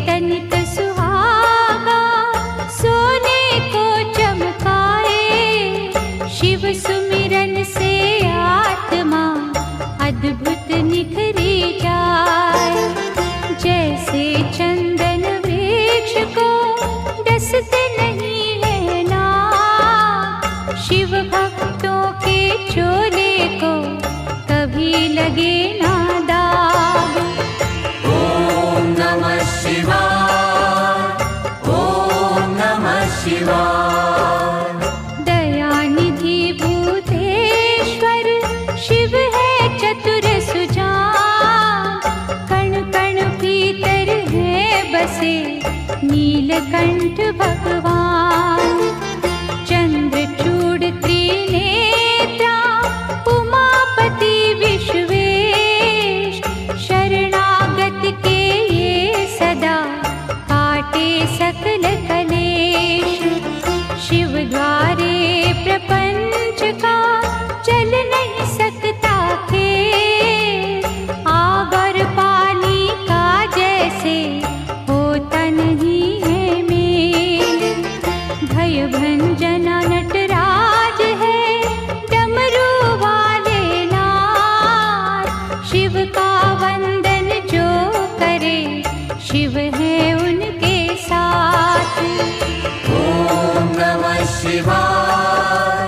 तनिक सुहागा, सोने को चमकाए। शिव सुमिरन से आत्मा अद्भुत निखरी जाए। जैसे चंदन वृक्ष को डसते नहीं है नाग, शिव भक्तों के चोले को कभी लगे ना दाग। ओम नमः शिवाय, ओम नमः शिवाय। दयानिधि भूतेश्वर शिव है चतुर सुजान, कण कण भीतर है बसे नीलकंठ भगवान। चंद्रचूड़ त्रिनेत्रा उमापति विश्वेश, शरणागत के ये सदा काटे सकल कलेश। शिव द्वारे प्रपंच का चल नहीं सकता खेल, आग और पानी का जैसे होता नहीं है मेल। भय भंजना नटराज है डमरू वाले लाल, शिव का वंदन जो करे शिव है उनके साथ। ओम नमः शिवाय,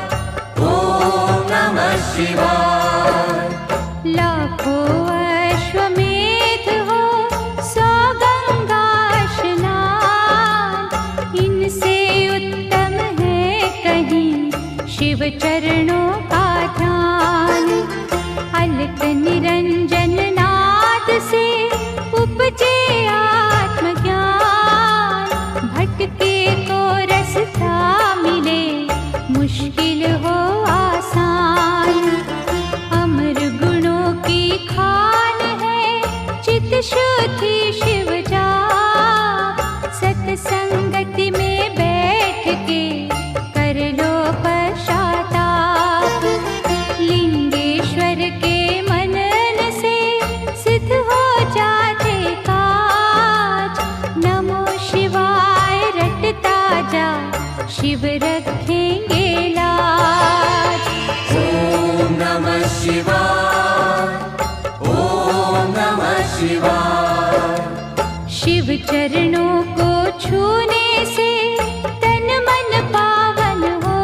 ओम नमः शिवाय। लाखों अश्वमेध हो 100 गंगा स्नान, इनसे उत्तम है कहीं शिव चरणों का ध्यान। अलक निरंजन नाद से उपजे आत्मज्ञान, भटके को रास्ता मिले मुश्किल हो आसान। अमर गुणों की खान है चित शुद्धि शिव जा, सत्संगति में बैठ के कर लो पश्चाताप। लिंगेश्वर के मनन से सिद्ध हो जाते काज, नमो शिवाय रटता जा शिव रखेंगे लाज। ओम नमः शिवाय, ओम नमः शिवाय। शिव चरणों को छूने से तन मन पावन हो,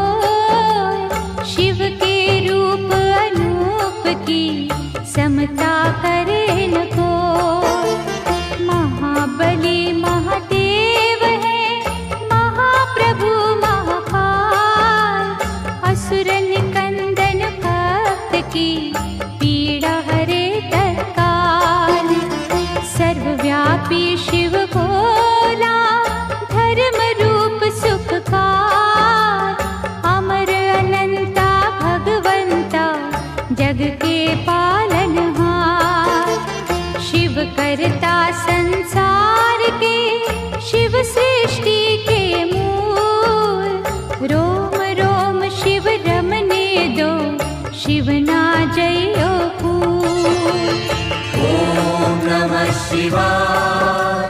शिव के रूप अनूप की समता करे न कोई। महाबली महादेव है महाप्रभु महाकाल, असुर निकंदन भक्त की पीड़ा हरे तत्काल। सर्वव्यापी शिव भोला धर्म रूप सुखकार, अमर अनंता भगवंता जग के पालनहार। शिव करता संसार के शिव सृष्टि के मूल, रोम रोम शिव रमने दो शिव ना जयो फूल। ओम नमः शिवाय,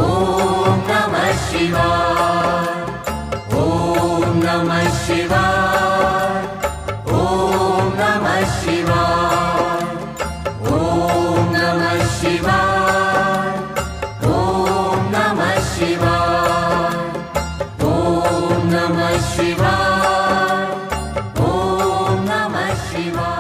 ओम नमः शिवाय। ओम नमः शिवाय, ओम नमः शिवाय। ओम नमः शिवाय, ओम नमः शिवाय। ओम नमः शिवाय, ओम नमः शिवाय।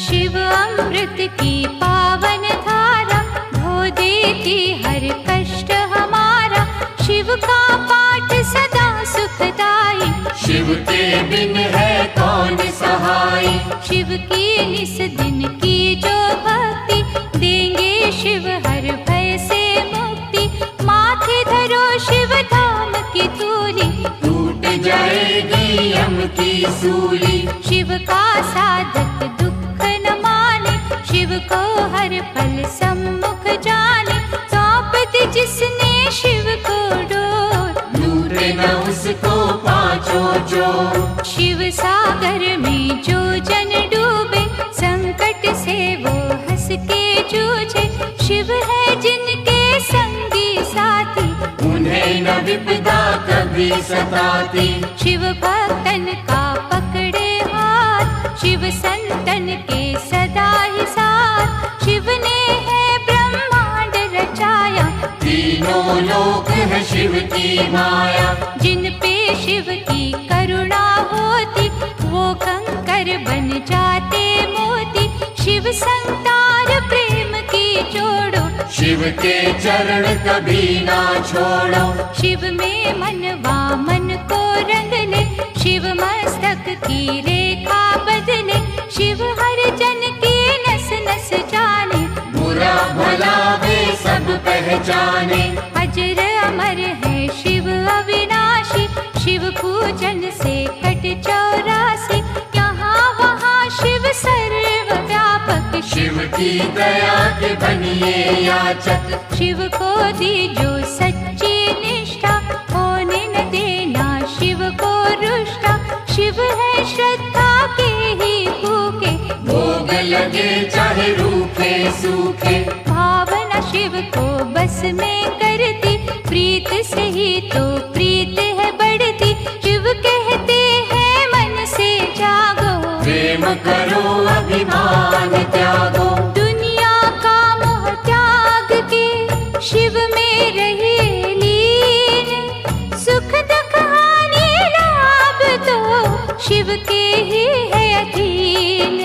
शिव अमृत की पावन धारा धो देती हर कष्ट हमारा, शिव का पाठ सदा सुखदाई। शिव के बिन है कौन सहाय। शिव की निस दिन की जो भक्ति, देंगे शिव हर भय से मुक्ति। माथे धरो शिव धाम की धूली, टूट जाएगी यम की सूली। शिव का साधक दुख न माने, शिव को हर पल सम्मुख जाने। सौंप दे जिसने उसको पाँचों जो। शिव सागर में जो जन डूबे, संकट से वो हंस के जूझे। शिव है जिनके संगी साथी, उन्हें न विपदा कभी सताती। शिव भक्तन का पकड़े हाथ, शिव संतन के सदा ही साथ। शिव ने है ब्रह्मांड रचाया, तीनों लोक है शिव की माया। जिन पे शिव की करुणा होती, वो कंकर बन जाते मोती। शिव संतार प्रेम की जोड़ो, शिव के चरण कभी ना छोड़ो। शिव में मनवा मन को रंग ले, शिव मस्तक की रेखा बदले। शिव हर जन की नस नस जाने, बुरा भला वे सब पहचाने। अजर अमर है शिव अविनाशी, शिव पूजन से कट 84। यहाँ वहाँ शिव सर्वव्यापक, शिव की दया के बनिए याचक। शिव को दीजो सच्ची निष्ठा, होने न देना शिव को रुष्टा। शिव है श्रद्धा के ही भूखे, भोग लगे चाहे रूखे सूखे। भावना शिव को बस में करती, प्रीत से ही तो प्रीत है बढ़ती। शिव कहते हैं मन से जागो, प्रेम करो अभिमान त्यागो। दुनिया का मोह त्याग के शिव में रहे लीन। सुख दुख हानि लाभ तो शिव के ही है अधीन।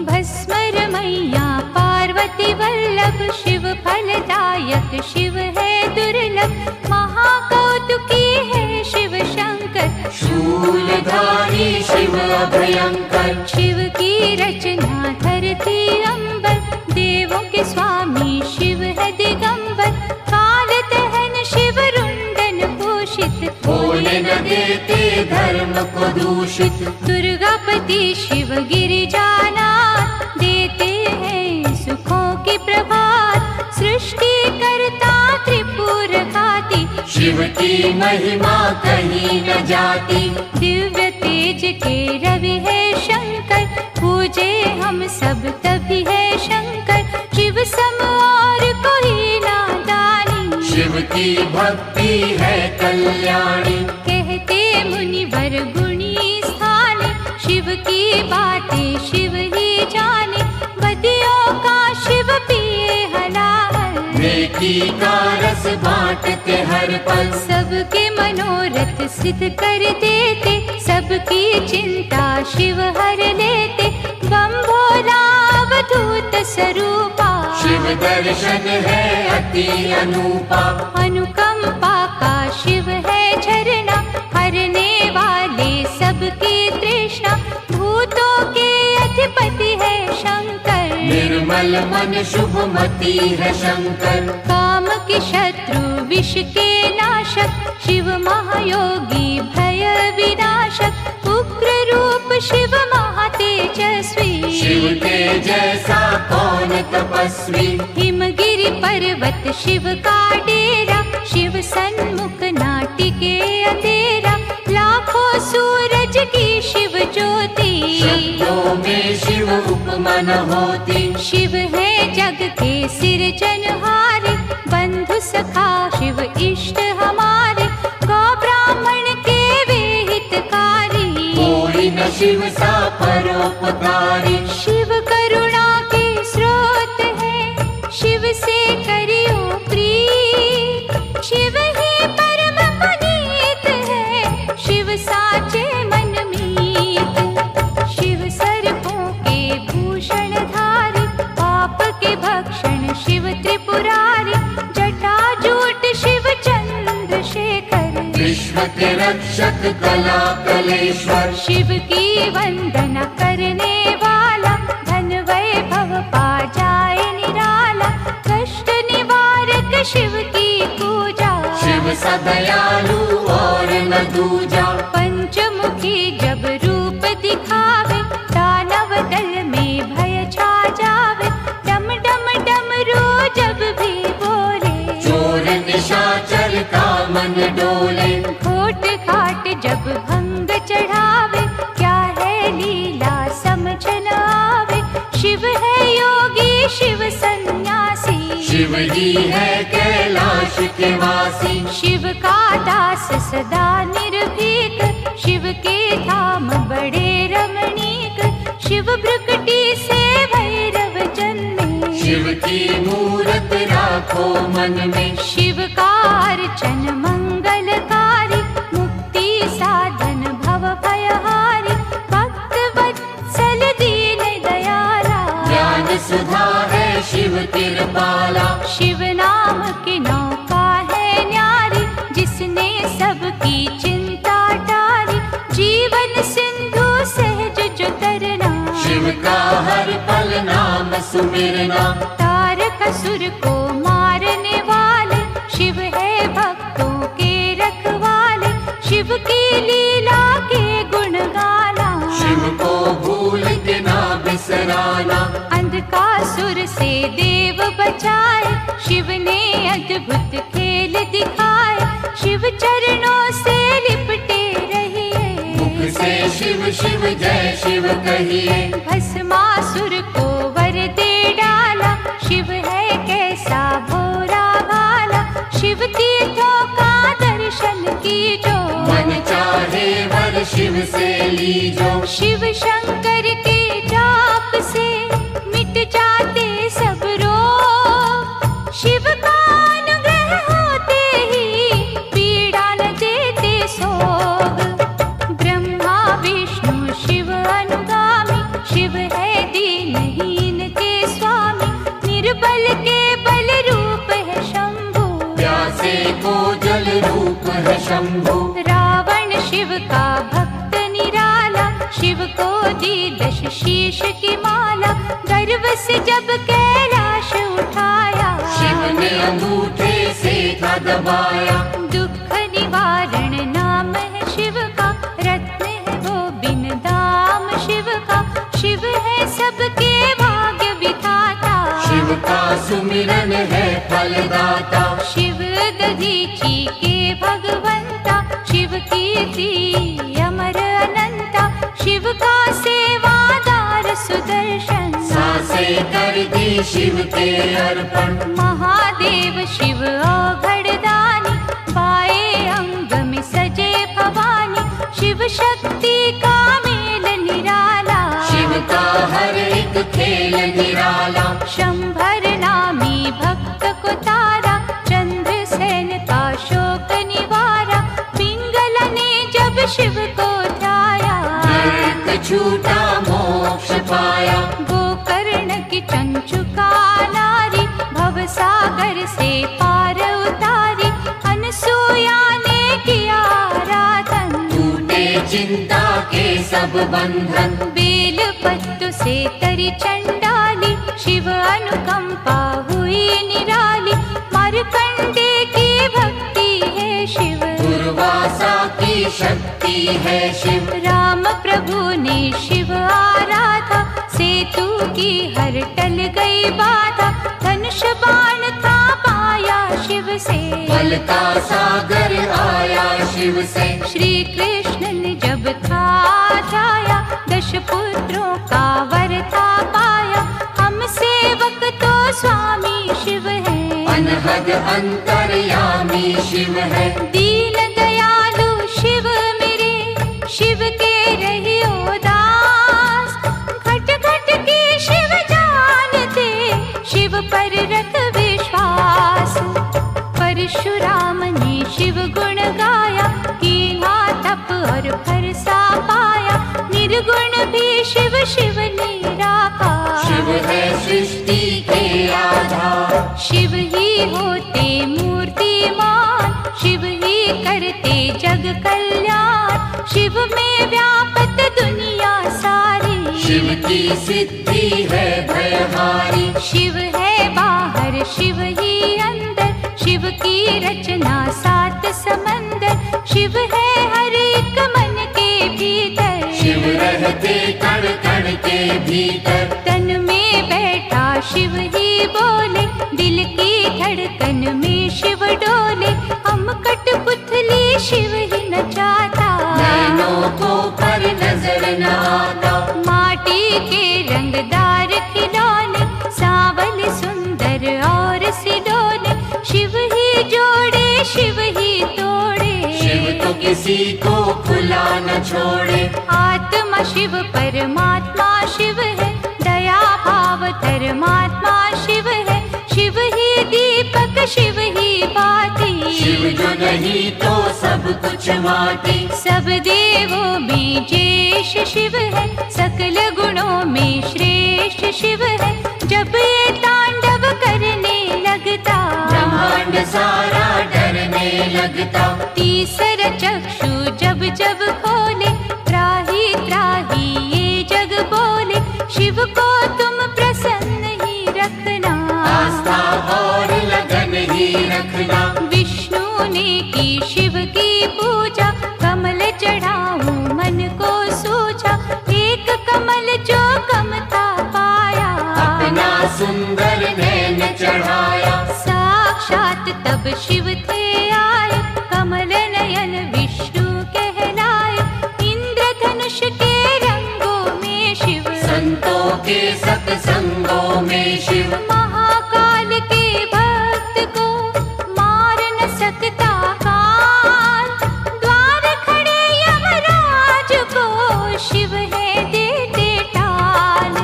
भस्मर मैया पार्वती वल्लभ, शिव फलदायक शिव है दुर्लभ। महाकौतुकी है शिव शंकर, शूलधारी शिव अभयंकर। शिव की रचना धरती अंबर, देवों के स्वामी शिव है दिगंबर। काल दहन शिव रुंडन भूषित, होने न देते धर्म को दूषित। दुर्गापति शिव गिरिजानाथ, देते हैं सुखों की प्रभात। सृष्टि करता त्रिपुर घाती, शिव की महिमा कहीं न जाती। दिव्य तेज के रवि है शंकर, पूजे हम सब तभी है शंकर। शिव सम और कोई नादानी, शिव की भक्ति है कल्याणी। कहते मुनिवर गुणी स्थाने, शिव की बातें शिव ही जाने। बदियों का शिव पिए हलाहल, नेकी का रस बांटते हर पल। सबके मनोरथ सिद्ध कर देते, सबकी चिंता शिव हर लेते। बम भोला अवधूत स्वरूपा, शिव दर्शन है अति अनूपा। अनुकंपा का शिव है झरना, हरने वाले सबकी तृष्णा। भूतों के अधिपति है शंकर, निर्मल मन शुभमती है शंकर। काम के शत्रु विष के नाशक, शिव महायोगी भय विनाशक। उग्र रूप शिव महातेजस्वी, शिव के जैसा कौन तपस्वी। हिमगिरि पर्वत शिव का डेरा, शिव सन्मुख नाटिके अंधेरा। लाखों सूरज की शिव ज्योति, शब्दों में शिव उपमा न होती। शिव है जग के सिरजनहारे, बंधु सखा शिव इष्ट हमारे। गौ ब्राह्मण के वे हितकारी, कोई न शिव सा परोपकारी। शिव करुणा के स्रोत है, शिव से करियो प्रीत। शिव ही परम पुनीत है, शिव साचे मन मीत। शिव सर्पों के भूषण धारी, पाप के भक्षण शिव त्रिपुरारी। जटाजूट शिव चंद्रशेखर, विश्व के रक्षक कला कलेश्वर। शिव की वंदना करने वाला, धन वैभव पा जाए निराला। कष्ट निवारक शिव की पूजा, शिव सदयालु और न दूजा। पंचमुखी जब रूप दिखावे, दानव दल में भय छा जावे। डम डम डमरू जब भी बोले, चोर निशाचर का मन डोले। घोट घाट शिव ही है कैलाश के वासी। शिव का दास सदा निर्भीक, शिव के धाम बड़े रमणीक। शिव भृकुटी से भैरव जन्मे, शिव की मूरत राखो मन में। शिव का अर्चन मंगलकारी, मुक्ति साधन भव भयहारी। भक्त वत्सल दीन दयाला, ज्ञान सुधा है शिव कृपाला। शिव नाम की नौका है न्यारी, जिसने सबकी चिंता टारी। जीवन सिंधु सहज जो तरना, शिव का हर पल नाम सुमिरना। तारक असुर को मारने वाले, शिव है भक्तों के रखवाले। शिव की लीला के गुण गाना, शिव को भूल के ना बिसराना। अंधकासुर से देव बचाए, शिव ने अद्भुत खेल दिखाए। शिव चरणों से लिपटे रहिए, मुख से शिव शिव जय शिव कहिए। भस्मासुर को वर दे डाला, शिव है कैसा भोला भाला। शिव तीर्थों का दर्शन कीजो, मन चाहे वर शिव से लीजो। शिव शंकर के जाप से मिट जाते सब रोग। शिव का अनुग्रह होते ही पीड़ा न देते सोग। ब्रह्मा विष्णु शिव अनुगामी, शिव है दीनहीन के स्वामी। निर्बल के बल रूप है शंभु, प्यासे को जल रूप है शंभु। रावण शिव का भक्त निराला, शिव को दी 10 शीश की माला। गर्व से जब कैलाश उठाया, शिव ने अंगूठे से था दबाया। दुख निवारण नाम है शिव का, रत्न है वो बिन दाम शिव का। शिव है सबके भाग्य विधाता, शिव का सुमिरन है फलदाता। शिव दधीची के भगवंता, शिव कीर्ति अमर अनंता। शिव का सेवादार सुदर्शन, सांसे कर दी शिव के अर्पण। महादेव शिव औघड़दानी, बाएं अंग में सजे भवानी। शिव शक्ति का मेल निराला, शिव का हर एक खेल निराला। शंभर नामी भक्त को तारा, चंद्रसेन का शोक निवारा। पिंगला ने जब शिव को ध्याया, नरक छूटा मोक्ष पाया। गोकर्ण की चंचुका नारी, भवसागर से पार उतारी। अनसुया ने किया आराधन, टूटे चिंता के सब बंधन। बेल पत्तों से तरी चंडाली, शिव अनुकंपा हुई निराली। मार्कंडे की भक्ति है शिव, दुर्वासा की शक्ति है शिव। राम प्रभु ने शिव आराधा, सेतु की हर टल गई बाधा। धनुष बाण था पाया शिव से, बल का सागर आया शिव से। श्री कृष्ण ने जब था जाया, 10 पुत्रों का वर था पाया। हम सेवक तो स्वामी शिव है, अनहद अंतर्यामी शिव है। दीन दयालु शिव मेरे, शिव के रहियो दास। घट घट की शिव जानते, शिव पर रख विश्वास। परशुराम ने शिव गुण गाया, कीना तप और फरसा पाया। निर्गुण भी शिव शिव निराका, शिव है सृष्टि के आधार। शिव ही होते मूर्तिमान, शिव ही करते जग कल्याण। शिव में व्यापत दुनिया सारी, शिव की सिद्धि है भयहारी। शिव है बाहर शिव ही अंदर, शिव की रचना 7 समंदर। शिव है हर एक मन के भीतर, शिव रहते कण कण के भीतर। तन में बैठा शिव ही बोले, दिल की धड़कन में शिव डोले। हम कठपुतली शिव ही नचाता, नैनों को पर नजर न आता। माटी के रंगदार खिलौने, सांवल सुंदर और सी किसी को खुला न छोड़े। आत्मा शिव परमात्मा शिव है, दया भाव धर्मात्मा शिव है। शिव ही दीपक शिव ही बाती, शिव जो नहीं तो सब कुछ माटी। सब देवों में ज्येष्ठ शिव है, सकल गुणों में श्रेष्ठ शिव है। जब ये तांडव करने लगता, ब्रह्मांड सारा डरने लगता। तीसरा चक्षु जब जब खोले, त्राही त्राही ये जग बोले। शिव को तुम प्रसन्न ही रखना, आस्था और लगन ही रखना। विष्णु ने की शिव की पूजा, कमल चढ़ाऊं मन को सूझा। एक कमल जो कमता पाया, अपना सुंदर नैन चढ़ाया। साक्षात तब शिव थे आए, कमल नयन विष्णु कहलाए। इंद्रधनुष के रंगों में शिव, संतों के सत्संगों में शिव। महाकाल के भक्त को मार न सकता काल, द्वार खड़े यमराज को शिव है देते टाल।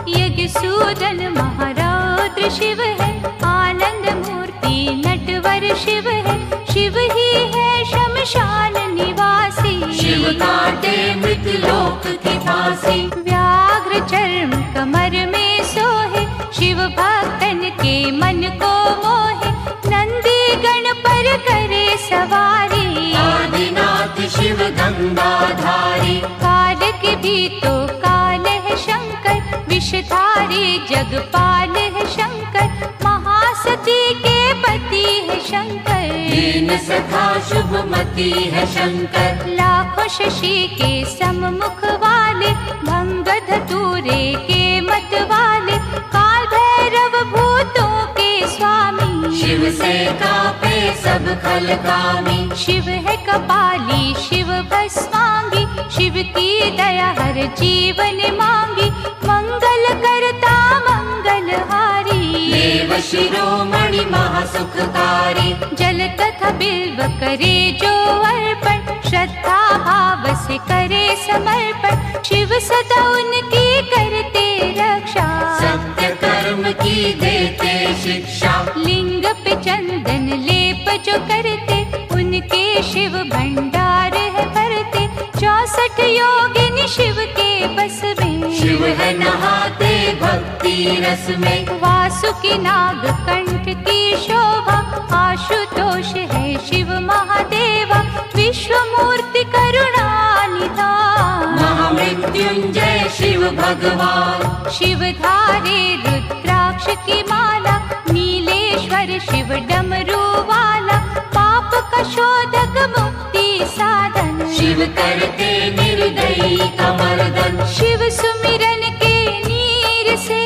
यज्ञ सूदन महारौद्र शिव है, आनंद मूर्ति नटवर शिव है। शिव ही है शमशान निवासी, शिव काटे मृतलोक की फांसी। व्याघ्र चर्म कमर में सोहे, शिव भक्तन के मन को मोहे। नंदी गण पर करे सवारी, आदिनाथ शिव गंगाधारी। काल के भी तो काल है शंकर, विषधारी जगपाल है शंकर। महासती के पति है शंकर, दीन सखा शुभमती है शंकर। लाखों शशि के सम्मुख वाले, भंग धतूरे के मत वाले। काल भैरव भूतों के स्वामी, शिव से कापे सब खलकामी। शिव है कपाली शिव भस्मांगी, शिव की दया हर जीवन मांगी। मंगल करता मंगलहारी, देव शिरोमणि महासुखकारी। जल तथा बिल्व करे जो अर्पण, श्रद्धा भाव से करे समर्पण। शिव सदा उनकी करते रक्षा, सत्य कर्म की देते शिक्षा। लिंग पे चंदन लेप जो करते, उनके शिव भंडार है भरते। 64 योगिनी शिव के बस में, शिव है नहाते भक्ति रस में। वासुकी नाग कंठ की शोभा, आशुतोष है शिव महादेवा। विश्व मूर्ति करुणा निधान, महामृत्युंजय शिव भगवान। शिव धारे रुद्राक्ष की माला, नीलेश्वर शिव डमरू वाला। पाप का शोधक मुक्ति साधन, शिव करते निर्दयी का मर्दन। शिव सुमिरन के नीर से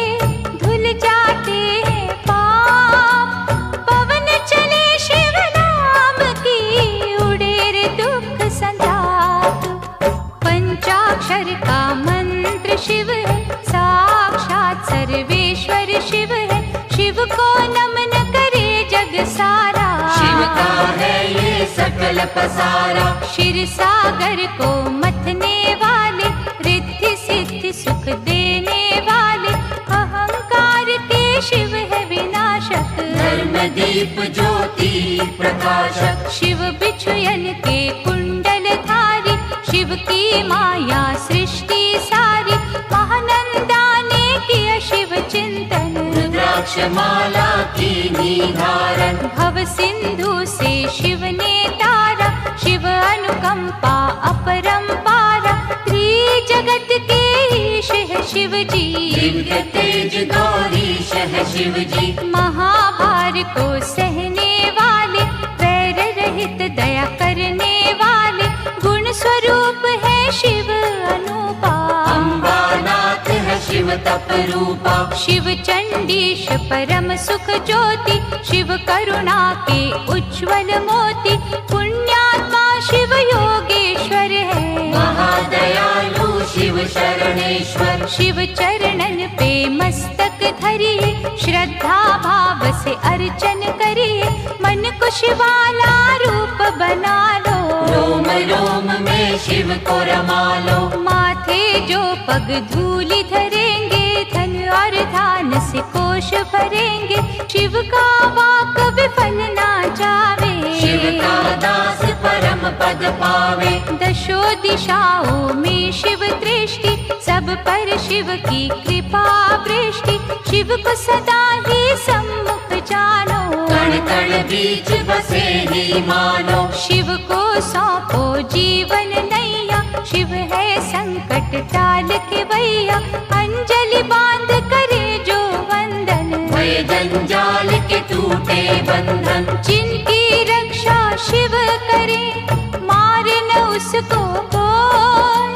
धुल जाते हैं पाप। पवन चले शिव नाम की, उड़े रे दुख संताप। पंचाक्षर का मंत्र शिव है, साक्षात सर्वेश्वर शिव है। शिव को नमन करे जग सारा, शिव का है ये सकल पसारा। क्षीर सागर को मथने वाले, रिद्धि सिद्धि सुख देने वाले। अहंकार के शिव है विनाशक, धर्म दीप ज्योति प्रकाशक। शिव बिछुयन के कुंडल धारी, शिव की माया सृष्टि सारी। महानंदा ने किया शिव चिंतन, रुद्राक्ष माला की निधारण। भव सिंधु से शिव ने तारा, शिव अनुकंपा अपरंपारा। त्रिजगत के ईश है शिव जी, दिव्य तेज गौरीश है शिव जी। महाभार को सहने वाले, वैर रहित दया करने वाले। गुण स्वरूप है शिव अनुपा, अम्बानाथ है शिव तप रूपा। शिव चंडीश परम सुख ज्योति, शिव करुणा के उज्ज्वल मोती। पुण्यात्मा शिव योगेश्वर है, महादयालु शिव शरणेश्वर। शिव चरणन पे मस्तक धरिए, श्रद्धा भाव से अर्चन करिए। मन को शिवाला रूप बना लो, रोम रोम में शिव को रमा लो। माथे जो पग धूलि धरेंगे, धन और धान से कोश भरेंगे। शिव का वाक विफल ना जावे, शिव का दास परम पद पावे। दशो दिशाओं में शिव दृष्टि, सब पर शिव की कृपा वृष्टि। शिव को सदा ही सम्मुख जानो, कण कण बीच बसे ही मानो। शिव को सौंपो जीवन नैया, शिव है संकट टाल के भैया। अंजलि बांध करे जो वंदन, भय जंजाल के टूटे बंधन। जिनकी रक्षा शिव करे, मारे न उसको कोई।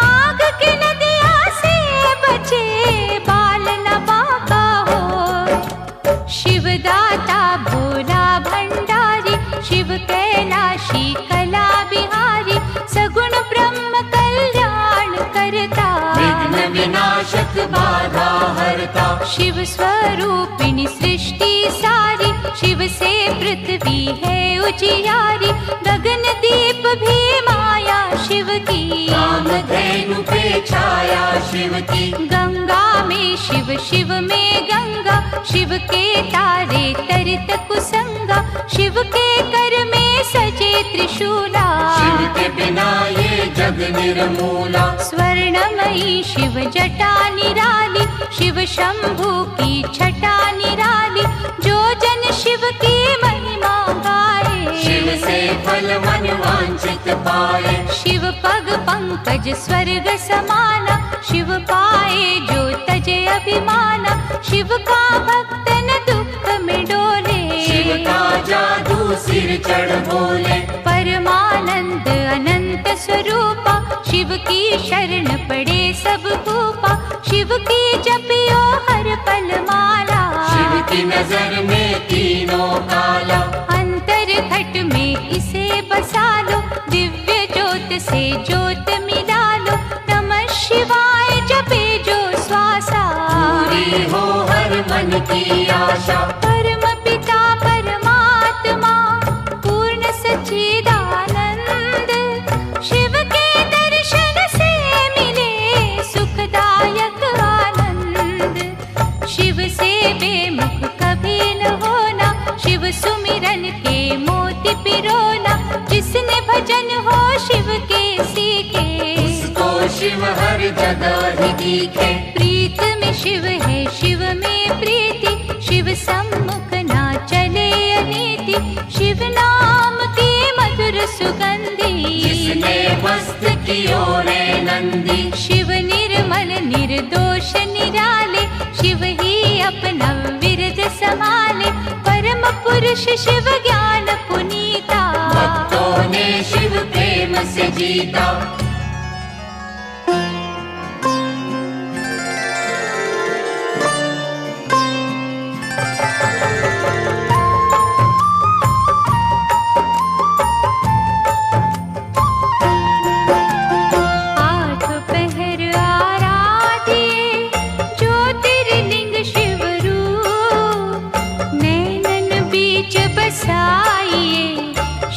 आग की नदिया से बचे, बाल न बाका हो। शिव दाता भोला भंडारी, शिव कैलाशी कला बिहारी। सगुण ब्रह्म कल्याण करता, विघ्न विनाशक बाधा हरता। शिव स्वरूपिणी सृष्टि सारी, शिव से पृथ्वी है उजियारी। गगन दीप भी माया शिव की, कामधेनु पे छाया शिव की। गंगा में शिव, शिव में गंगा। शिव के तारे तरित कुसंगा, शिव के कर में सजे त्रिशूला। शिव के बिना ये जग निर्मूला। स्वर्णमयी शिव जटा निराली, शिव शंभु की छटा निराली। जो जन शिव की महिमा गाए, शिव से फल मन वांछित पाए। शिव पग पंकज स्वर्ग समाना, शिव पाए जो तजे अभिमाना। शिव का भक्त न दुख में डोले, शिव का जादू सिर चढ़ बोले। परमानंद अनंत स्वरूपा, शिव की शरण पड़े सब भूपा। शिव की जपियो हर पल माला, शिव की नजर में तीनों काला। अंतर घट में इसे बसा लो, दिव्य ज्योत से ज्योत मिला लो। नमः शिवाय जपे जो श्वासा, पूरी हो हर मन की आशा। परम पिता परमात्मा पूर्ण सच्चिदानंद। शिव के दर्शन से मिले सुखदायक आनंद। शिव से बेमुख कभी न होना, शिव सुमिरन के मोती पिरोना। जिसने भजन हो शिव के सीखे, उसको शिव हर जगह ही दिखे। प्रीत में शिव है शिव में प्रीति, शिव सम्मुख ना चले अनीति। शिव नाम की मधुर सुगंधी, जिसने मस्त कियो रे नंदी। शिव निर्मल निर्दोष निराले, शिव ही अपना विरद संभाले। परम पुरुष शिव ज्ञान पुनीता, भक्तों ने शिव प्रेम से जीता।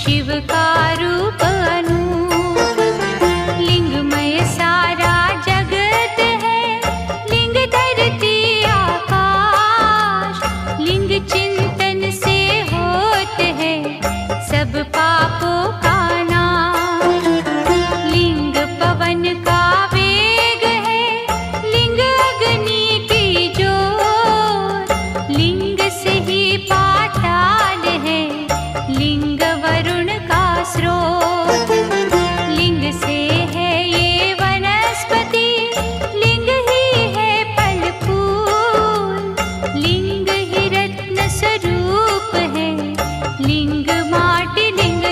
शिव का रूप अनूप, लिंगमय सारा जगत है। लिंग धरती आकाश, लिंग चिंतन से होते है सब पापों का नाश। लिंग पवन का वेग है, लिंग अग्नि की ज्योत। लिंग से ही पाताल है, लिंग वरुण का स्रोत। लिंग से है ये वनस्पति, लिंग ही है फल फूल। लिंग ही रत्न स्वरूप है, लिंग माटी लिंग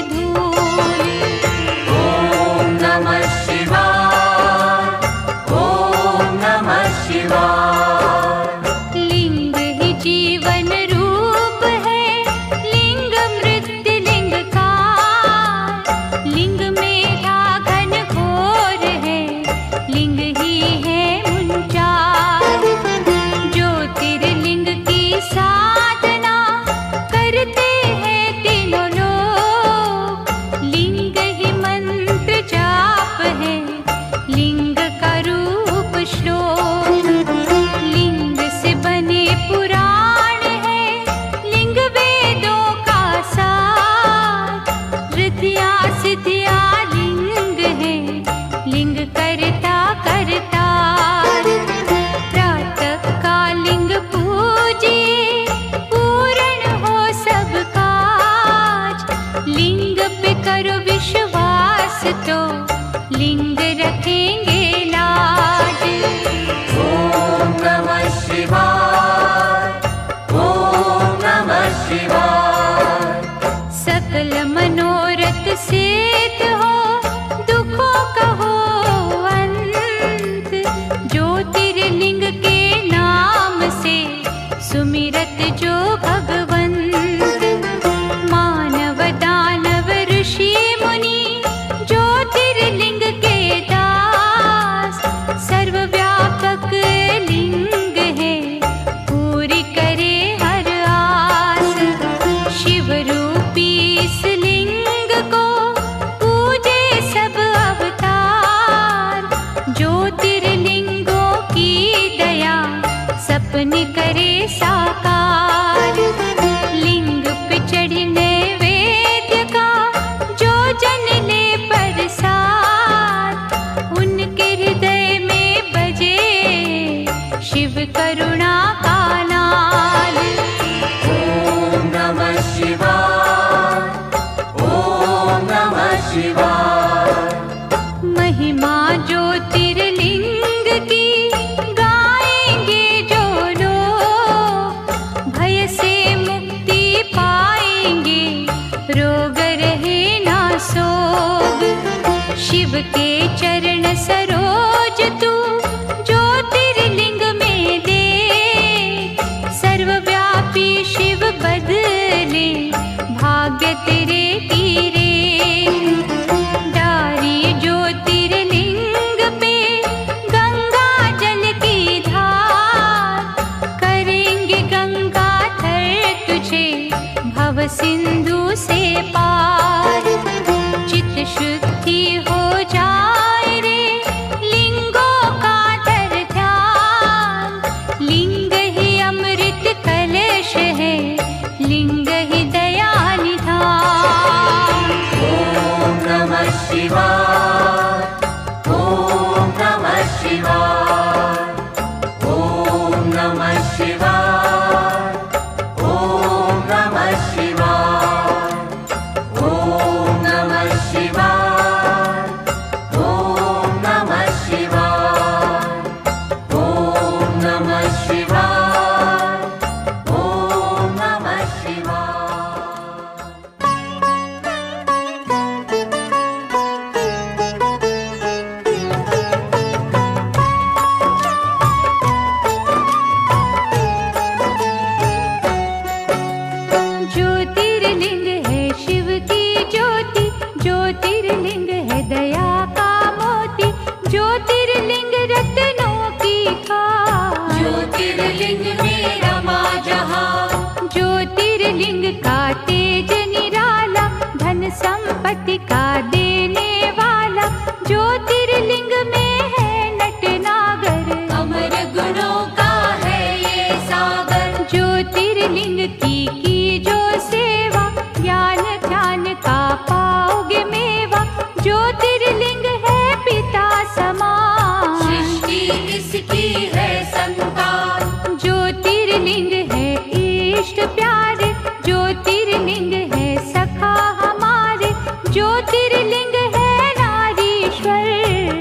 करो विश्वास तो लिंग रखेंगे लाज। ओम नमः शिवाय, ओम नमः शिवाय। सकल मनोरथ सिद्ध हो, दुखों का हो अंत। ज्योतिर्लिंग के नाम से सुमिरत जो भगवंत। मानव दानव ऋषि मुनि ज्योतिर्लिंग के दास। सर्वव्यापक लिंग है, पूरी करे हर आस। शिव रूपी इस लिंग को पूजे सब अवतार। ज्योतिर्लिंगों की दया सपने करे साकार। लिंग पे चढ़ी नैवेद्य का जो जन ले प्रसाद। उनके हृदय में बजे शिव करुणा का नाद। ओम नमः शिवाय, ओम नमः शिवाय। महिमा ज्योतिर्लिंग की गाएंगे जो लोग। भय से मुक्ति पाएंगे, रोग रहे ना सोग। शिव के चरण सरोज तू ज्योतिर्लिंग में दे। सर्वव्यापी शिव बदले भाग्य तेरे तीरे। डारी ज्योतिर्लिंग पे गंगा जल की धार। करेंगे गंगा थर तुझे भव सिंधु से पार। चित शुद्धि हो जाए रे लिंगों का धर ध्यान। लिंग ही अमृत कलश है, लिंग ही दया निधान। ओम नमः शिवाय, ओम नमः शिवाय। ओम नमः शिवाय, ओम नमः शिवाय। ओम नमः शिवाय, ओम नमः शिवाय। ओम नमः शिवाय, ओम नमः शिवाय। ज्योतिर्लिंग है शिव की ज्योति। ज्योतिर्लिंग है दया का मोती। ज्योतिर्लिंग रत्नों की खान। ज्योतिर्लिंग में रमा जहां। ज्योतिर्लिंग का तेज निराला, धन संपत्ति का देने वाला। ज्योतिर्लिंग में है नटनागर, अमर गुणों का है ये सागर। ज्योतिर्लिंग की जो सेवा, ज्ञान ध्यान का पाओगे मेवा। ज्योतिर्लिंग है पिता समान, सृष्टि इसकी है संतान। ज्योतिर्लिंग है इष्ट प्यारे। ज्योतिर्लिंग है सखा हमारे। ज्योतिर्लिंग है नारीश्वर।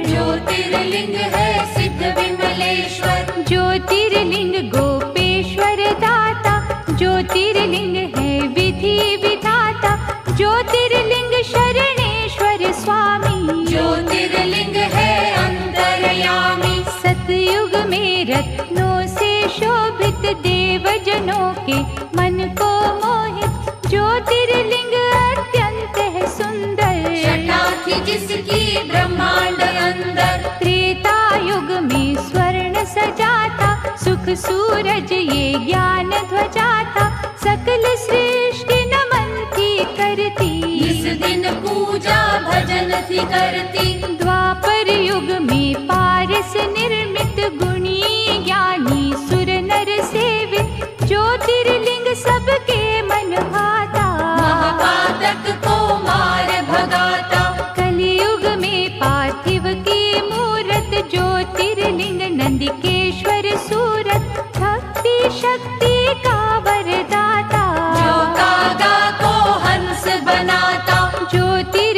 ज्योतिर्लिंग है सिद्ध विमलेश्वर। ज्योतिर्लिंग गोपेश्वर दाता। ज्योतिर्लिंग है विधि विधाता। ज्योतिर्लिंग शरणेश्वर स्वामी। ज्योतिर्लिंग है अंतर्यामी। सतयुग में रत्नों से शोभित, देवजनों के मन को मोहित। ज्योतिर्लिंग अत्यंत है सुंदर, छटा थी जिसकी ब्रह्मांड अंदर। त्रेता युग में स्वर्ण सजाता। सुख सूरज ये ज्ञान ध्वजा था। सकल सृष्टि नमन थी करती, इस दिन पूजा भजन थी करती। द्वापर युग में पारस निर्मित, गुणी ज्ञानी सुर नर सेवित। ज्योतिर्लिंग सबके मन भाता, महापातक को मार भगाता। कलियुग में पार्थिव की मूरत। ज्योतिर्लिंग नंदिकेश्वर सूरत। भक्ति शक्ति का वरदाता, जो कागा को हंस बनाता। ज्योतिर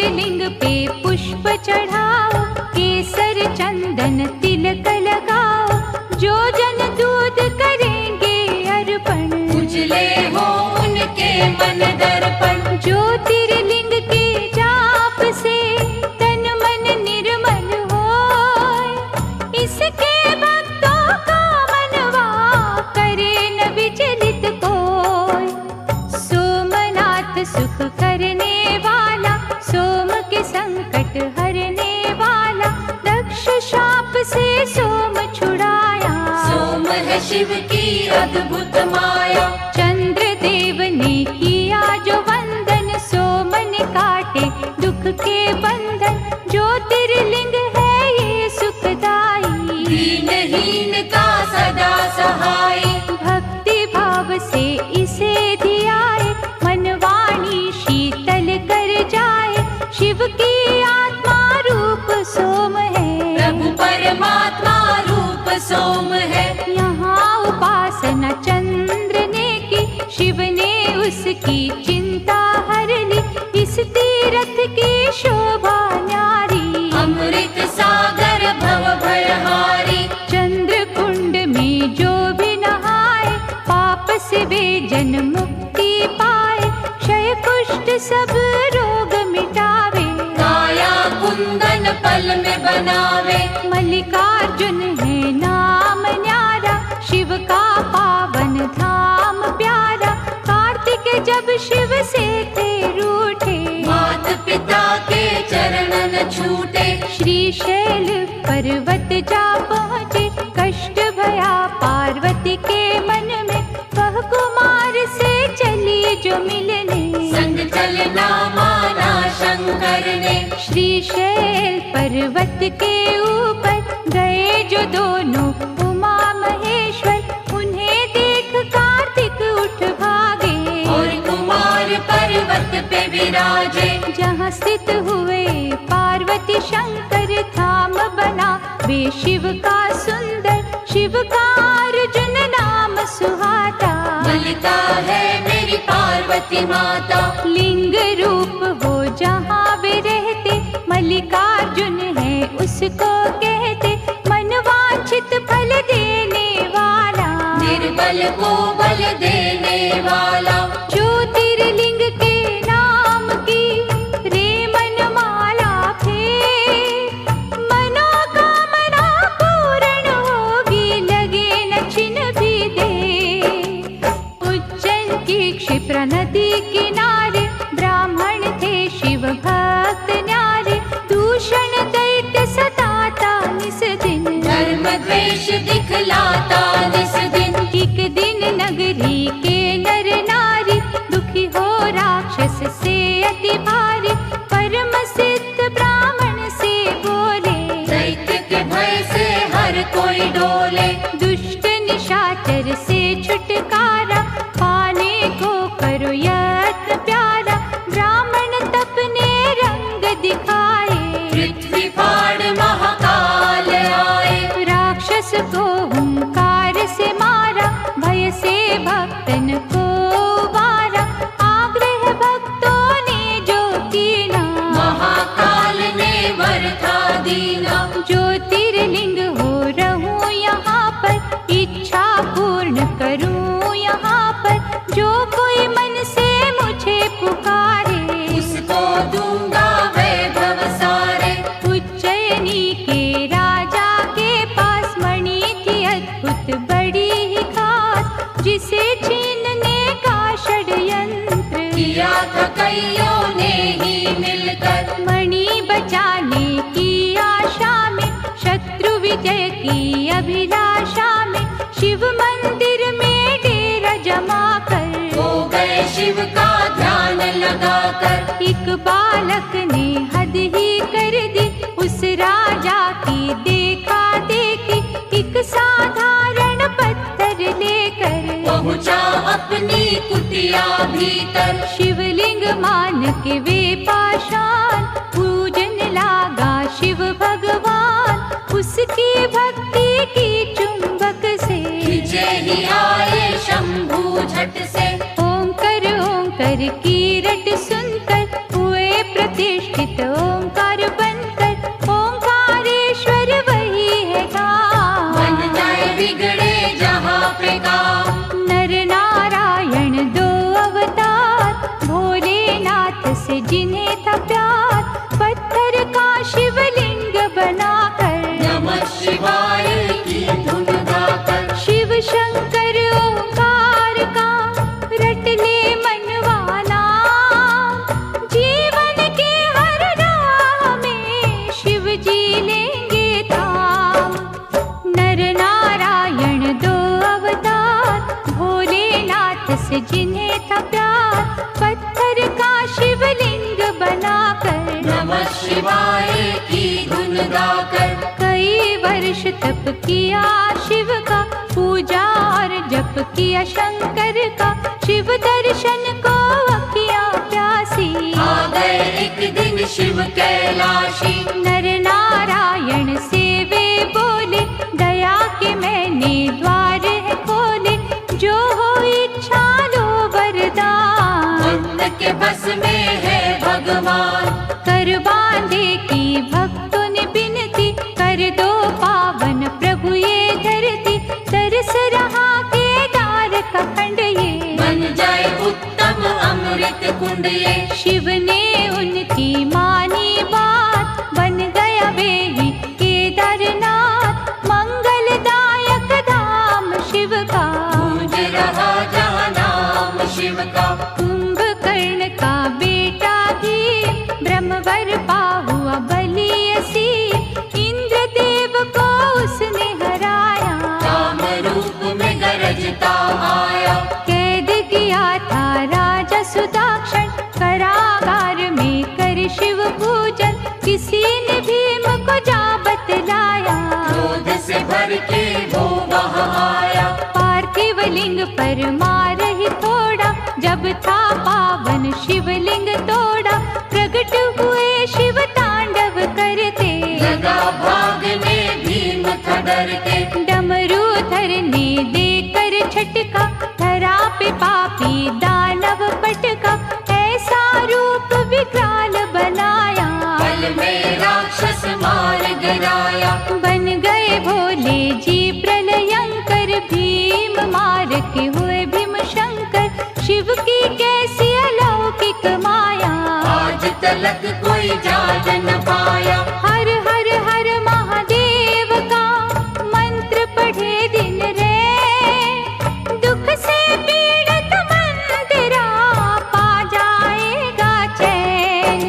चढ़ाओ, केसर चंदन तिलक लगाओ, जो जन दूध करेंगे अर्पण, उजले हो उनके मन दर्पण। ज्योतिर्लिंग के जाप से तन मन निर्मल होय, इसके भक्तों का मनवा करे न विचलित कोय। सोमनाथ सुख करने वाला, सोम के संकट हरने वाला, दक्ष शाप से सोम छुड़ाया। सोम है शिव की अद्भुत माया, चंद्र देव ने किया जो वंदन, सोमन काटे दुख के बंधन, ज्योतिर्लिंग है ये सुखदाई, दीनहीन का सदा सहाय। भक्ति भाव से इसे धियाए, मन वाणी शीतल कर जाए, शिव की आत्मा रूप सोम है, प्रभु परमात्मा रूप सोम है। यहाँ उपासना चंद्र ने की, शिव ने उसकी चिंता हर ली, इस तीरथ की शोभा न्यारी, अमृत सागर भव भयहारी। चंद्र कुंड में जो भी नहाए, पाप से वे जन मुक्ति पाए, क्षय कुष्ठ सब रोग मिटावे, काया कुंदन पल में बनावे। मल्लिकार्जुन है नाम न्यारा, शिव का पावन धाम प्यारा, कार्तिक जब शिव से थे रूठे, मात पिता के चरणन छूटे, श्रीशैल पर्वत जा पहुँचे, कष्ट भया पार्वती के मन में, वह कुमार से चली जो मिलने, संग चलना माना शंकर ने। श्रीशैल पर्वत के ऊपर गए जो दोनों उमा महेश्वर, उन्हें देख कार्तिक उठ भागे, और कुमार पर्वत पे विराजे। जहाँ स्थित हुए पार्वती शंकर, धाम बना वे शिव का सुंदर, शिव का अर्जुन नाम सुहाता, मलिका है मेरी पार्वती माता। लिंग रूप हो जहाँ वे रहते, मल्लिकार्जुन है उसको कहते, मनवांछित फल देने वाला, निर्बल को बल देने वाला, ज्योतिर्लिंग के नाम की रे मनमाला फेर, मनोकामना पूर्ण होगी, लगे न छिन भी दे। उज्जैन की क्षिप्रा नदी किनारे, ब्राह्मण थे शिव भक्त न्यारे, दूषण दैत्य सताता निस दिन, धर्म द्वेष दिखलाता निस दिन। एक दिन नगरी के नर नारी, दुखी हो राक्षस से अति भारी, परम सिद्ध ब्राह्मण से बोले, दैत्य के भय से हर कोई डोले, दुष्ट निशाचर से छुटकारा, पाने को करो यत्न प्यारा, ब्राह्मण तपने रंग दिखाए, पृथ्वी फाड़ महाकाल आए, राक्षस को हुंकार से मारा, भय से भक्तन को वारा, आग्रह भक्तों ने जो कीना, महाकाल ने वर था दीना। ज्योतिर्लिंग हो रहूं यहाँ पर, इच्छा पूर्ण करूं यहाँ पर, जो कोई मन से मुझे पुकारे, उसको दूंगा वैभव सारे। उज्जैनी के राजा के पास मणि थी अद्भुत बड़ी ही खास, जिसे छीनने का षड्यंत्र किया था कईयों ने ही मिलकर, मणि बचाने की आशा में, शत्रु विजय की अभिलाषा में, शिव मंदिर में डेरा जमा कर, हो गए शिव का ध्यान लगाकर। एक बालक ने हद ही कर दी, उस राजा की देखा देखी, एक साधारण पत्थर लेकर पहुँचा अपनी कुटिया भीतर, शिवलिंग मान के वे पाषाण, पूजन लागा शिव भगवान, उसकी भक्ति की चुंबक से, खिंचे ही आए शंभू झट से। ओंकार ओंकार की रट सुनकर, हुए प्रतिष्ठित ओंकार बनकर, जिन्हें था प्यार, पत्थर का शिवलिंग बनाकर नमः शिवाय की धुन गाकर शिव शंकर ओंकार का रट ले मनवाना। जीवन के हर राह में शिव जी लेंगे थाम। नर नारायण दो अवतार, भोलेनाथ से जिन्हें था प्यार, पत्थर का शिवलिंग बनाकर नमः शिवाय की धुन गाकर कई वर्ष तप किया शिव का, पूजा और जप किया शंकर का। शिव दर्शन को अखियां प्यासी, आ गए एक दिन शिव कैलाशी। नर नारायण से वे बोले, दया के मैंने द्वार है खोले। जो हो इच्छा लो वरदान, भक्त के बस में है भगवान। कर बांधे की भक्तों ने बिनती, कर दो पावन प्रभु ये धरती। तरस रहा केदार का खंड ये, बन जाए उत्तम अमृत कुंड ये। शिव ने उनकी मानी बात, बन गया वे ही केदारनाथ। मंगलदायक धाम शिव का, गूंज रहा जहाँ नाम शिव का। कुंभकर्ण का बेटा भी ब्रह्मवर पा हुआ बलियसी। इंद्रदेव को उसने हराया, काम रूप में गरजता आया। कैद किया था राजा सुदाक्षण, कारागार में कर शिव पूजन। किसी ने भीम को जा बतलाया, क्रोध से भर के वो वहाँ आया। पार्थिव लिंग पर मार ही थोड़ा, जब था पावन शिवलिंग तोड़ा। प्रकट हुए शिव तांडव करते, लगा भागने भीम था डरते। डमरूधर ने देकर झटका, धरा पे पापी दानव पटका। ऐसा रूप विकराल बनाया, पल में राक्षस मार गिराया। बन गए भोले जी प्रलयंकर। भीम मार के हुए भीम शंकर, शिव की कैसी अलौकिक माया। आज तलक कोई जान न पाया। हर हर हर महादेव का मंत्र पढ़े दिन रे, दुख से पीड़ित मन तेरा पा जाएगा चैन।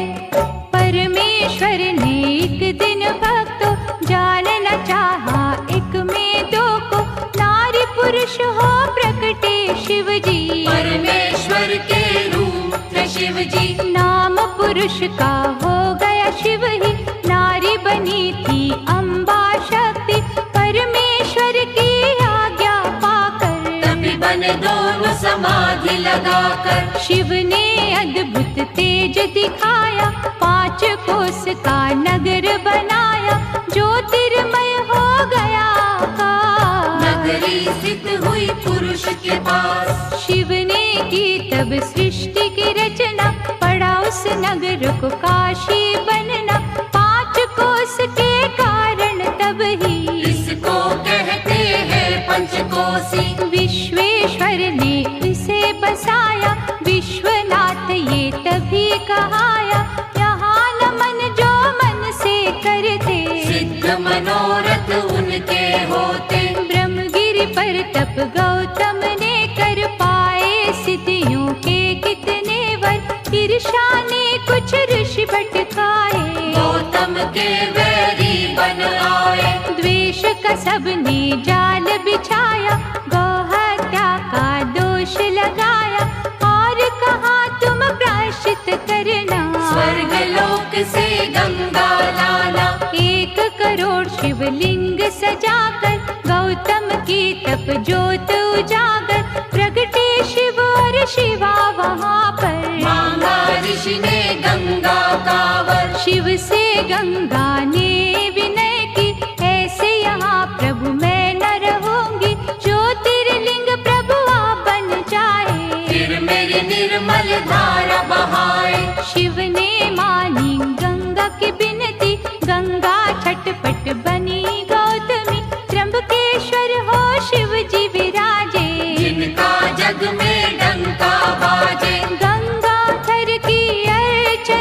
परमेश्वर ने एक दिन भक्तों जानना चाहा, एक में दो को नारी पुरुष हो प्रकटे शिव जी। परमेश्वर के रूप थे शिव जी। नाम पुरुष का हो गया शिव ही, नारी बनी थी अम्बा शक्ति। परमेश्वर की आज्ञा पाकर तभी बने दोनों समाधि लगाकर। शिव ने अद्भुत तेज दिखाया, 5 कोस का नगर बनाया। ज्योतिर्मय हो गया आकाश, नगरी स्थित हुई पुरुष के पास। शिव ने की तब सृष्टि की रचना, पड़ा उस नगर को काशी बनना। 5 कोस के कारण तब ही इसको कहते हैं पंचकोसी। विश्वेश्वर ने इसे बसाया, विश्वनाथ ये तभी कहाया। यहाँ नमन जो मन से करते, सिद्ध मनोरथ उनके होते। ब्रह्मगिरि पर तप गौतम ने कर पाए, सिद्धियों के कितने वर। ईर्ष्या ने कुछ ऋषि भटकाए, गौतम के वैरी बन आए। द्वेष का सबने जाल बिछाया, गौ हत्या का दोष लगाया। और कहा तुम प्रायश्चित करना, स्वर्ग लोक से गंगा लाना। 1 करोड़ शिवलिंग सजाकर, गौतम की तप ज्योत उजागर। प्रगटे शिव और शिवा वहाँ पर, मांगा ऋषि ने गंगा का वर। शिव से गंगा ने विनय की, ऐसे यहाँ प्रभु मैं न रहूंगी। ज्योतिर्लिंग प्रभु आप बन जाए, फिर मेरी निर्मल धारा बहाए। शिव ने मानी गंगा की बिनती, गंगा छटपट बनी गौतमी। त्र्यंबकेश्वर हो शिव जी विराजे, जिनका जग में डंका बाजे। गंगाधर की अर्चना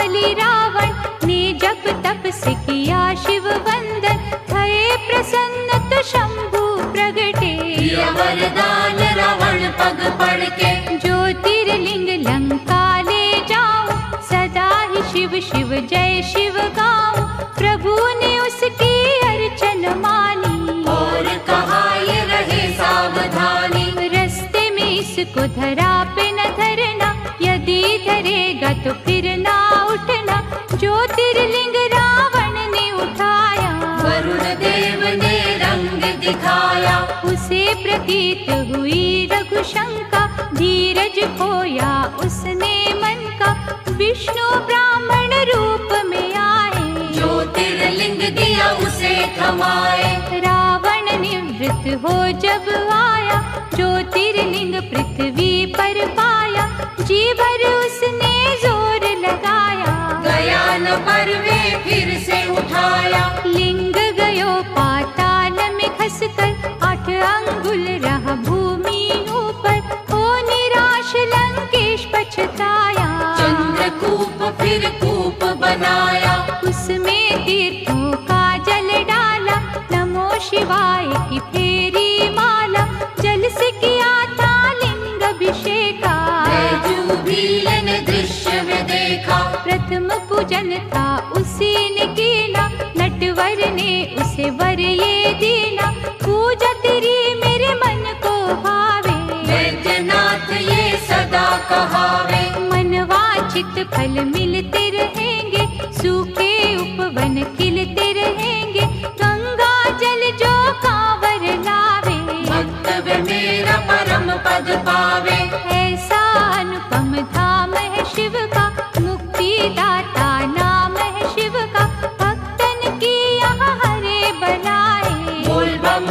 बलि रावण ने जप तप से किया शिव वंदन, भये प्रसन्न तो शंभु प्रगटे। दिया वरदान रावण पग पड़ के, ज्योतिर्लिंग लंका ले जाऊं, सदा ही शिव शिव जय शिव गाऊं। प्रभु ने उसकी अर्चन मानी, और कहा ये रहे सावधानी। रस्ते में इसको धरा पे न धरना, यदि धरेगा तो फिर ना उठना। ज्योतिर्लिंग रावण ने उठाया, वरुण देव ने रंग दिखाया। उसे प्रतीत हुई रघुशंका, धीरज खोया उसने मन का। विष्णु ब्राह्मण रूप में आए, ज्योतिर्लिंग दिया उसे थमाए। रावण निवृत्त हो जब आया, ज्योतिर्लिंग पृथ्वी पर पाया। जी भर उसने जोर लगाया, गया न पर वे फिर से उठाया। लिंग गयो पाताल में खसकर, 8 अंगुल रहा भूमि ऊपर। हो निराश लंकेश पछताया, चंद्रकूप फिर कूप बनाया। उसमें तीर्थों का जल डाला, नमो शिवाय की फेरी माला। जल से किया था लिंग अभिषेका, बैजूबील ने दृश्य में देखा। प्रथम पूजन था उसी ने कीना, नटवर ने उसे वर ये दीना। पूजा तेरी मेरे मन को भावे, वैद्यनाथ ये सदा कहावे। मनवांछित फल मिलते रहेंगे, सूखे उपवन खिलते रहेंगे। गंगा जल जो कांवर लावे, भक्त वे मेरा परम पद पावे। ऐसा अनुपम धाम है शिव का, मुक्ति दाता नाम है शिव का। भक्तन की यहाँ हरे बनाए, बोल बम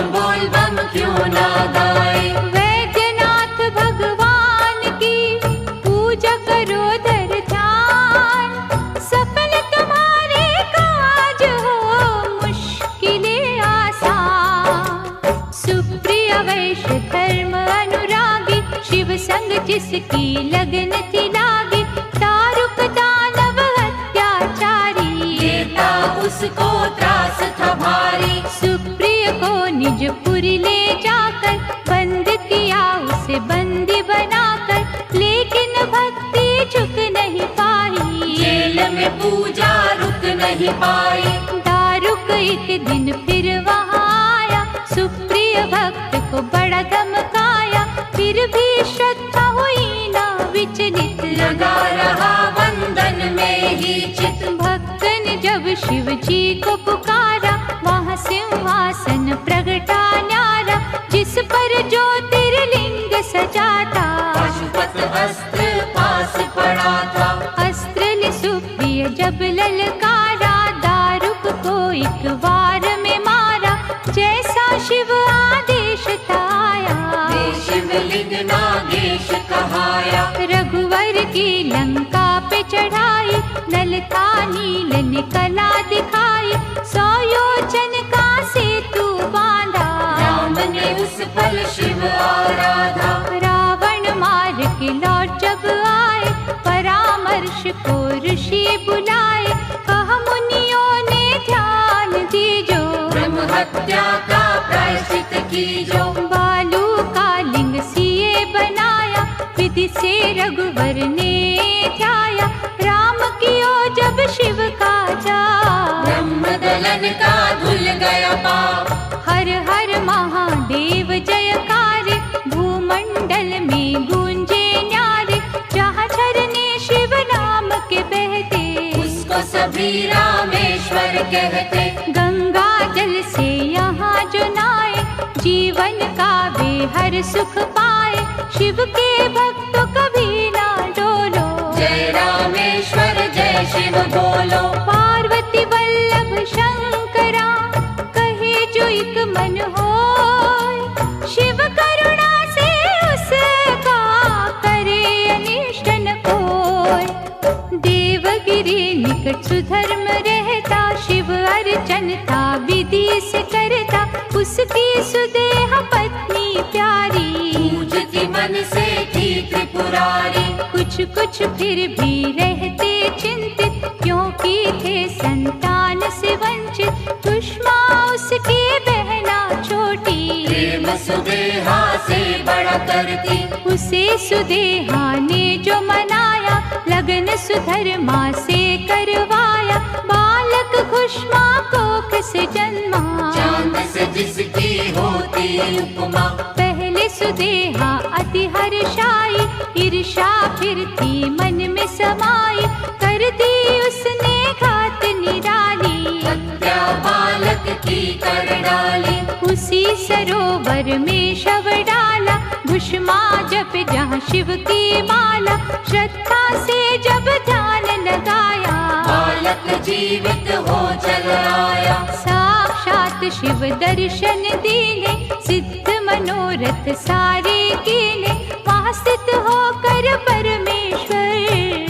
क्यों ना गाए। वैद्यनाथ भगवान की पूजा करो धर ध्यान। सफल तुम्हारे काज हो, मुश्किलें आसान। सुप्रिय वैश्य धर्म अनुरागी, शिव संग जिसकी लगन थी लागी। दारुक दानव अत्याचारी, देता उसको त्रास था भारी। सुप्रिय को निज पुरी ले जाकर, बंद किया उसे बंदी बनाकर। लेकिन भक्ति झुक नहीं पाई, जेल में पूजा रुक नहीं पाई। दारुक एक दिन फिर वहाँ आया, सुप्रिय भक्त को बड़ा धमकाया। फिर भी श्रद्धा हुई ना विचलित, लगा रहा वंदन में ही चित। भक्त ने जब शिव जी को पुकारा, वहाँ सिंहासन प्रगटा न्यारा। जिस पर ज्योतिर्लिंग सजा था, पशुपत अस्त्र पास पड़ा था। अस्त्र ले सुप्रिय जब ललकारा, दारुक को एक वार में मारा। जैसा शिव आदेश था आया, शिवलिंग नागेश कहाया। रघुवर की लंका पे चढ़ाई, नल था नील ने कला दिखाई। 100 योजन का सेतु बांधा, राम ने उस पल शिव आराधा। रावण मार के लौट जब आए, परामर्श को ऋषि बुलाए। कहा मुनियों ने ध्यान दीजो, ब्रह्म हत्या का प्रायश्चित कीजो। बालू का लिंग सिए बनाया, विधि से रघुवर ने ध्याया। राम कियो जब शिव का जा, ब्रह्म दलन का धुल गया पाप। हर हर महादेव जयकारे, भूमंडल में गूंजे न्यारे। जहाँ झरने शिव नाम के बहते, उसको सभी रामेश्वर कहते। गंगा जल से यहाँ जो नाए, जीवन का वे हर सुख पाए। शिव के भक्तों कभी ना डोलो, जय रामेश्वर जय शिव बोलो। पार्वती वल्लभ शंकरा, कहे जो एक मन होय। शिव करुणा से उसका करे अनिष्ट न कोय। देवगिरी निकट सुधर्म रहता, शिव अर्चन था विधि से करता। उसकी सुदेह पत्नी प्यारी, पूजती मन से थी त्रिपुरारी। कुछ कुछ फिर भी रहते चिंतित, गोपी थे संतान से वंचित, सुषमा उसकी बहना छोटी। प्रेम सुदेहा से बड़ा करती, उसे सुदेहा ने जो मनाया, लगन सुधर्मा से करवाया। बालक खुशमा कोख से जन्मा, चांद से जिसकी होती उपमा। पहले सुदेहा अति हर्षाई, ईर्षा फिर थी मन में समाई। कर दी उसने घात निराली, हत्या बालक की कर डाली। उसी सरोवर में शव डाला, भुष्मा जप जहाँ शिव की माला। श्रद्धा से जब ध्यान लगाया, बालक जीवित हो चल आया। साक्षात शिव दर्शन दीने, सिद्ध मनोरथ सारे कीने। वहाँ स्थित होकर परमेश्वर,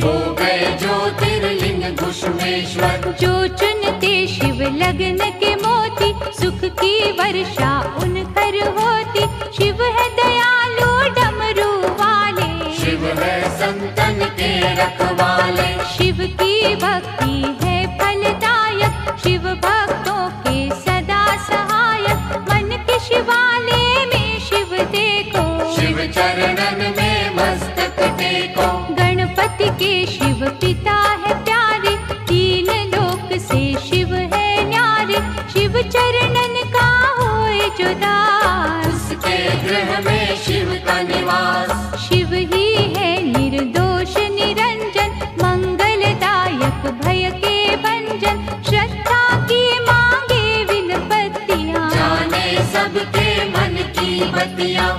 हो गए ज्योतिर्लिंग घुष्मेश्वर। जो चुनते शिव लगन के मोती, सुख की वर्षा उन पर होती। शिव है दयालु डमरू वाले, शिव है संतन के रखवाले। शिव की भक्ति है फलदायक, शिव भक्तों के सदा सहायक। मन के शिवालय में शिव देखो, शिव चरणन में मस्तक टेको। गणपति के शिव पिता है प्यारे, तीन लोक से शिव है न्यारे। शिव चरणन का होए जो दास, उसके गृह में शिव का निवास। शिव ही है निर्दोष निरंजन, मंगलदायक भय के भंजन। श्रद्धा की मांगे विनपत्तियाँ, जाने सबके मन की बतियाँ।